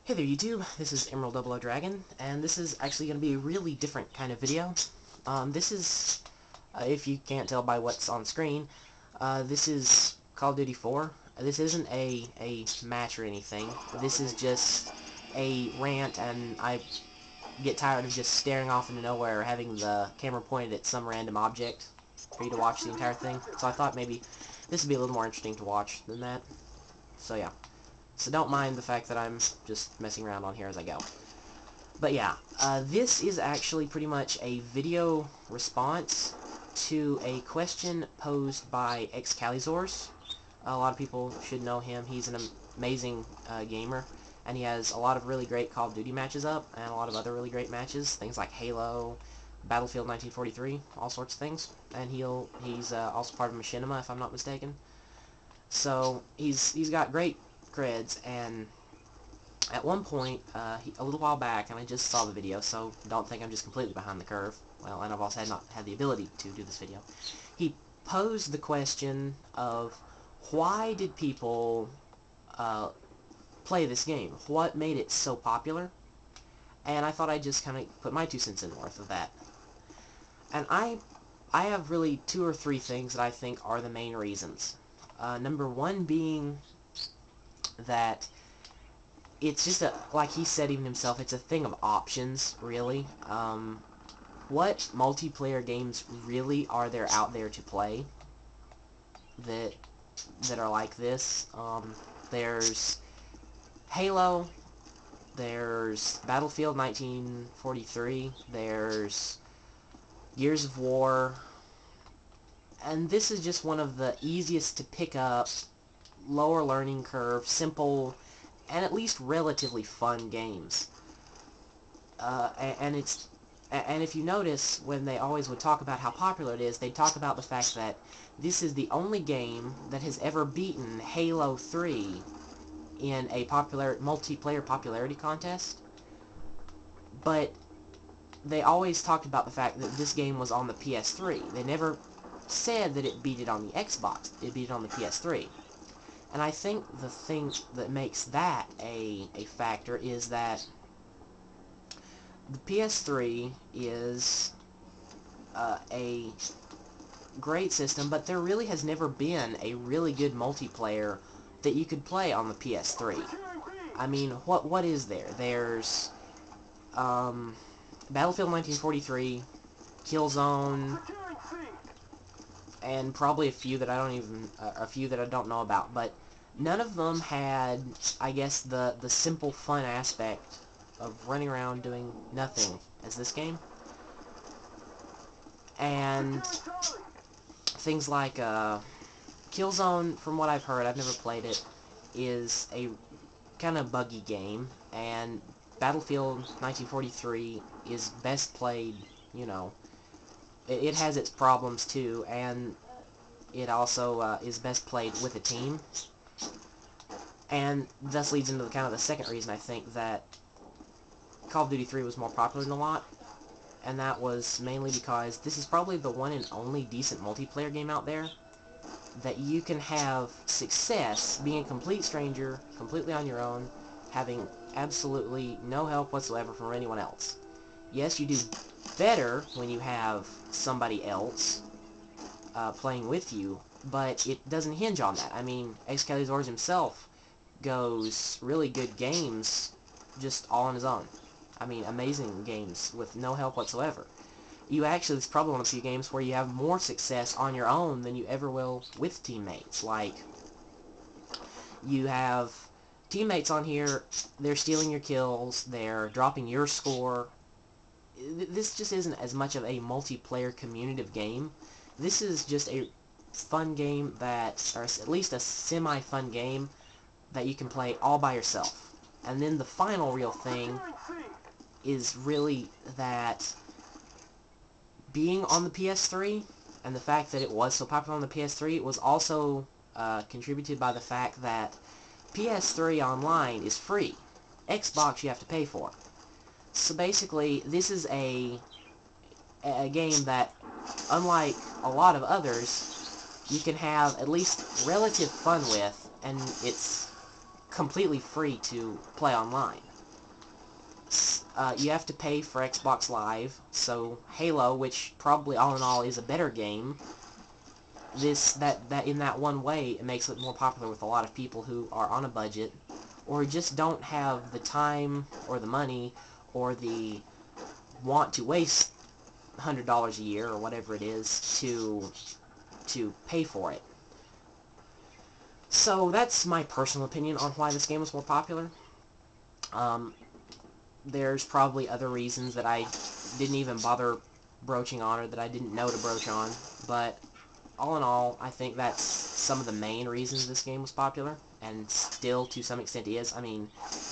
Hey there YouTube, this is Emerald Double O Dragon, and this is actually going to be a really different kind of video. This is, if you can't tell by what's on screen, this is Call of Duty 4. This isn't a match or anything. This is just a rant, and I get tired of just staring off into nowhere or having the camera pointed at some random object for you to watch the entire thing. So I thought maybe this would be a little more interesting to watch than that. So yeah. So don't mind the fact that I'm just messing around on here as I go. But yeah, this is actually pretty much a video response to a question posed by Xcalizorz. A lot of people should know him. He's an amazing gamer, and he has a lot of really great Call of Duty matches up, and a lot of other really great matches, things like Halo, Battlefield 1943, all sorts of things. And he's also part of Machinima, if I'm not mistaken. So he's got great creds, and at one point, a little while back, and I just saw the video, so don't think I'm just completely behind the curve. Well, and I've also not had the ability to do this video. He posed the question of why did people play this game? What made it so popular? And I thought I'd just kind of put my 2 cents in worth of that. And I have really 2 or 3 things that I think are the main reasons. Number 1 being that it's just like he said even himself, it's a thing of options, really. What multiplayer games really are there out there to play that are like this? There's Halo, there's Battlefield 1943, there's Gears of War, and this is just one of the easiest to pick up, lower learning curve, simple, and at least relatively fun games. And if you notice, when they always would talk about how popular it is, they'd talk about the fact that this is the only game that has ever beaten Halo 3 in a multiplayer popularity contest. But they always talked about the fact that this game was on the PS3. They never said that it beat it on the Xbox. It beat it on the PS3. And I think the thing that makes that a factor is that the PS3 is a great system, but there really has never been a really good multiplayer that you could play on the PS3. I mean, what is there? There's Battlefield 1943, Killzone, and probably a few that I don't know about, but none of them had, I guess, the simple fun aspect of running around doing nothing as this game. And things like Killzone, from what I've heard, I've never played it, is a kind of buggy game, and Battlefield 1943 is best played, you know, it has its problems too, and it also is best played with a team. And thus leads into kind of the second reason I think that Call of Duty 3 was more popular than a lot, and that was mainly because this is probably the one and only decent multiplayer game out there that you can have success being a complete stranger, completely on your own, having absolutely no help whatsoever from anyone else. Yes, you do better when you have somebody else playing with you, but it doesn't hinge on that. I mean, Xcalizorz himself goes really good games just all on his own. I mean, amazing games with no help whatsoever. It's probably one of the few games where you have more success on your own than you ever will with teammates. Like, you have teammates on here, they're stealing your kills, they're dropping your score. This just isn't as much of a multiplayer communicative game. This is just a fun game or at least a semi-fun game that you can play all by yourself. And then the final real thing is really that being on the PS3, and the fact that it was so popular on the PS3, was also contributed by the fact that PS3 Online is free. Xbox you have to pay for. So basically, this is a game that, unlike a lot of others, you can have at least relative fun with, and it's completely free to play online. You have to pay for Xbox Live, so Halo, which probably all in all is a better game, that in that one way, it makes it more popular with a lot of people who are on a budget, or just don't have the time, or the money, or the want to waste $100 a year, or whatever it is, to pay for it. So that's my personal opinion on why this game was more popular. There's probably other reasons that I didn't even bother broaching on, or that I didn't know to broach on, but all in all, I think that's some of the main reasons this game was popular, and still to some extent is. I mean,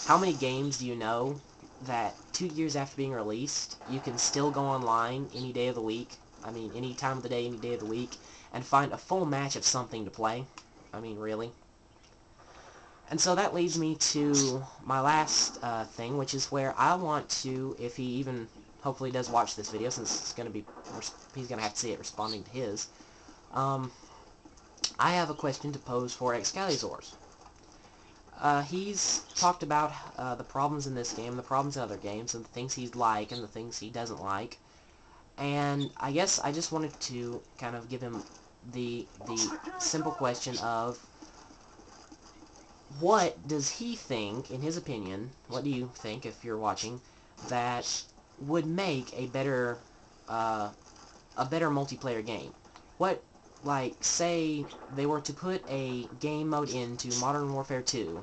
how many games do you know that 2 years after being released, you can still go online any day of the week, I mean, any time of the day, any day of the week, and find a full match of something to play? I mean, really? And so that leads me to my last thing, which is where I want to, if he even hopefully does watch this video, since it's going to be, he's going to have to see it responding to his, I have a question to pose for Xcalizorz. He's talked about the problems in this game, the problems in other games, and the things he'd like and the things he doesn't like. And I guess I just wanted to kind of give him the simple question of, what does he think, in his opinion, what do you think, if you're watching, that would make a better multiplayer game? What, like, say they were to put a game mode into Modern Warfare 2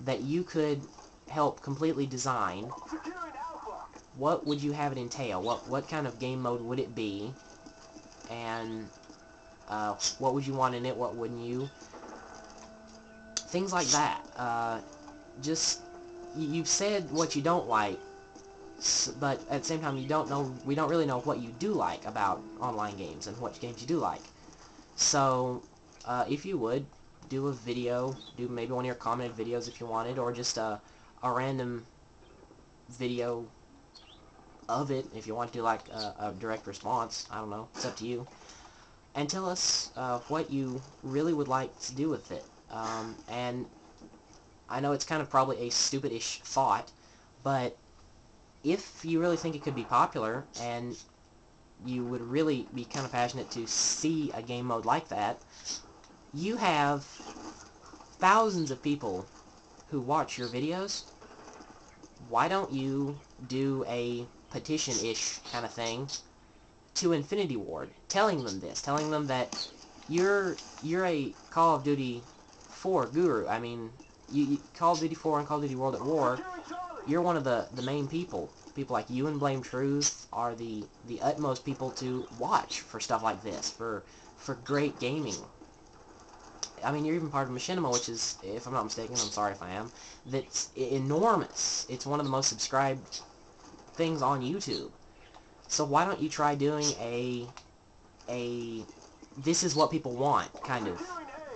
that you could help completely design, what would you have it entail? What kind of game mode would it be? And what would you want in it? What wouldn't you? Things like that. Just, you've said what you don't like, but at the same time we don't really know what you do like about online games and what games you do like. So, if you would, do a video, do maybe one of your commented videos if you wanted, or just a random video of it if you want to do like a direct response. I don't know, it's up to you. And tell us what you really would like to do with it. And I know it's kind of probably a stupid-ish thought, but if you really think it could be popular, and you would really be kind of passionate to see a game mode like that, you have thousands of people who watch your videos. Why don't you do a petition-ish kind of thing to Infinity Ward, telling them this, telling them that you're a Call of Duty 4 guru. I mean, Call of Duty 4 and Call of Duty World at War, you're one of the main people. People like you and Blame Truth are the utmost people to watch for stuff like this, for great gaming. I mean, you're even part of Machinima, which is, if I'm not mistaken, I'm sorry if I am, that's enormous. It's one of the most subscribed things on YouTube. So why don't you try doing a this is what people want kind of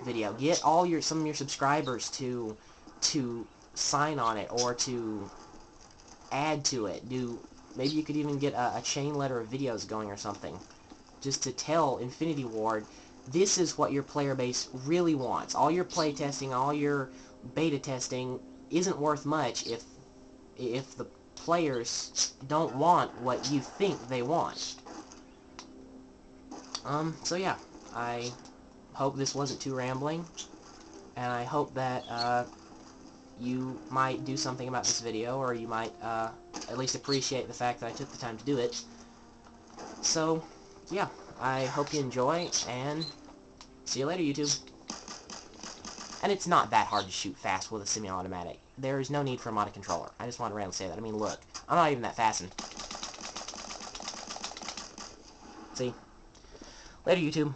video? Get some of your subscribers to sign on it, or to add to it. Maybe you could even get a chain letter of videos going or something, just to tell Infinity Ward, this is what your player base really wants. All your play testing, all your beta testing isn't worth much if the players don't want what you think they want. So yeah, I hope this wasn't too rambling, and I hope that you might do something about this video, or you might at least appreciate the fact that I took the time to do it. So yeah, I hope you enjoy, and see you later, YouTube. And it's not that hard to shoot fast with a semi-automatic. There is no need for a modded controller. I just want to randomly say that. I mean, look, I'm not even that fastened. See? Later, YouTube.